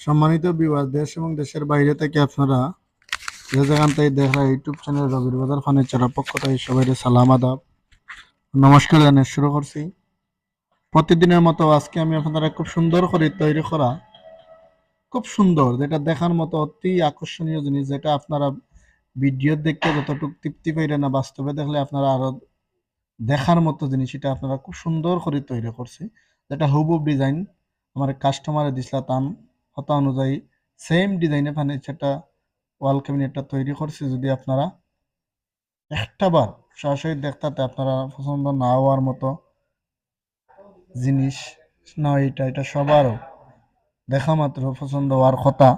সম্মানিত ভিউয়ার, দেশ এবং দেশের বাইরে থেকে আপনারা যে যেখান থেকে দেখা ইউটিউব চ্যানেল রবির বাজার ফার্নিচারের পক্ষ থেকে সবাই সালাম আদাব নমস্কার জানিয়ে শুরু করছি। প্রতিদিনের মতো আজকে আমি আপনারা খুব সুন্দর করে তৈরি করা, খুব সুন্দর, যেটা দেখার মতো অতি আকর্ষণীয় জিনিস, যেটা আপনারা ভিডিও দেখতে যতটুকু তৃপ্তি পাইলেন না, বাস্তবে দেখলে আপনারা আরো দেখার মতো জিনিস, এটা আপনারা খুব সুন্দর করে তৈরি করছে। যেটা হুবহুব ডিজাইন আমার কাস্টমারে দিছিলা তান কথা অনুযায়ী সেম ডিজাইনে ফার্নিচারটা ওয়াল ক্যাবিনেটটা তৈরি করছে। যদি আপনারা একটা বার সরাসরি দেখতে আপনারা পছন্দ না হওয়ার মতো জিনিস নয়, এটা সবারও দেখা মাত্র পছন্দ হওয়ার কথা।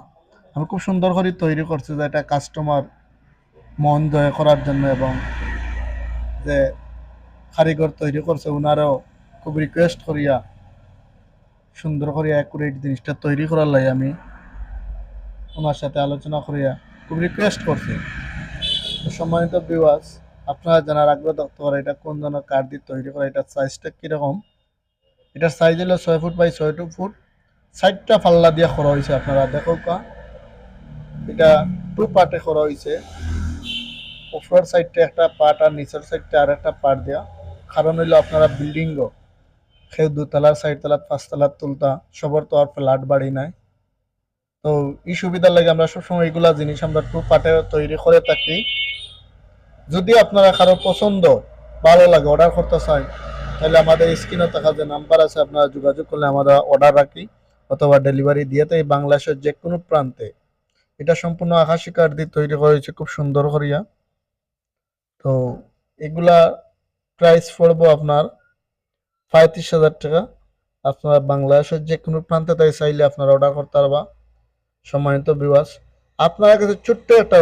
আমি খুব সুন্দর করে তৈরি করছি, যে এটা কাস্টমার মন জয় করার জন্য, এবং যে কারিগর তৈরি করছে ওনারাও খুব রিকোয়েস্ট করিয়া সুন্দর করে অ্যাকুরেট জিনিসটা তৈরি করার লাগে আমি ওনার সাথে আলোচনা করিয়া খুব রিকোয়েস্ট করছি। তো সম্মানিত ভিউয়ার্স, আপনারা জানার আগ্রহ থাকতে পারে এটা কোন ধরনের কাঠ দিয়ে তৈরি করা, এটার সাইজটা কীরকম। এটার সাইজ হলো 6 ফুট বাই 6 ফুট, 60টা পাল্লা দিয়ে করা হয়েছে। আপনারা দেখো কা এটা 2 পার্টে করা হয়েছে। উপরের সাইডটা একটা পার্ট আর নিচের সাইডটা আর একটা পার্ট দেওয়া। কারণ হইলো আপনারা বিল্ডিংও কেউ 2 তলার 4 তলার 5 তলার তুলতা সবার তো আর ফ্ল্যাট বাড়ি নাই। তো এই সুবিধার লাগে আমরা সবসময় এইগুলা জিনিস আমরা 2 পার্টে তৈরি করে থাকি। যদি আপনারা কারো পছন্দ ভালো লাগে অর্ডার করতে চাই, তাহলে আমাদের স্ক্রিনে থাকা যে নাম্বার আছে আপনারা যোগাযোগ করলে আমরা অর্ডার রাখি অথবা ডেলিভারি দিয়ে দেয় বাংলাদেশের যে কোনো প্রান্তে। এটা সম্পূর্ণ আকাশি কাঠ দিয়ে তৈরি করা হয়েছে খুব সুন্দর করিয়া। তো এগুলা প্রাইস পড়বো আপনার 35,000 টাকা। আপনারা বাংলাদেশের যে কোনো প্রান্তে তাই চাইলে আপনারা অর্ডার করতে পারবা। সম্মানিত ভিউয়ার্স, আপনার কাছে ছোট্ট একটা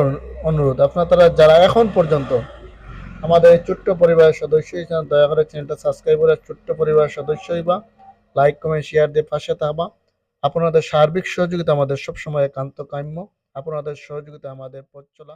অনুরোধ, আপনারা যারা এখন পর্যন্ত আমাদের এই ছোট্ট পরিবারের সদস্য হিসেবে দয়া করে চ্যানেলটা সাবস্ক্রাইব করে ছোট্ট পরিবারের সদস্য হইবা, লাইক কমেন্ট শেয়ার দিয়ে পাশে থাকবা। আপনাদের সার্বিক সহযোগিতা আমাদের সবসময় একান্ত কাম্য। আপনাদের সহযোগিতা আমাদের পথ চলা।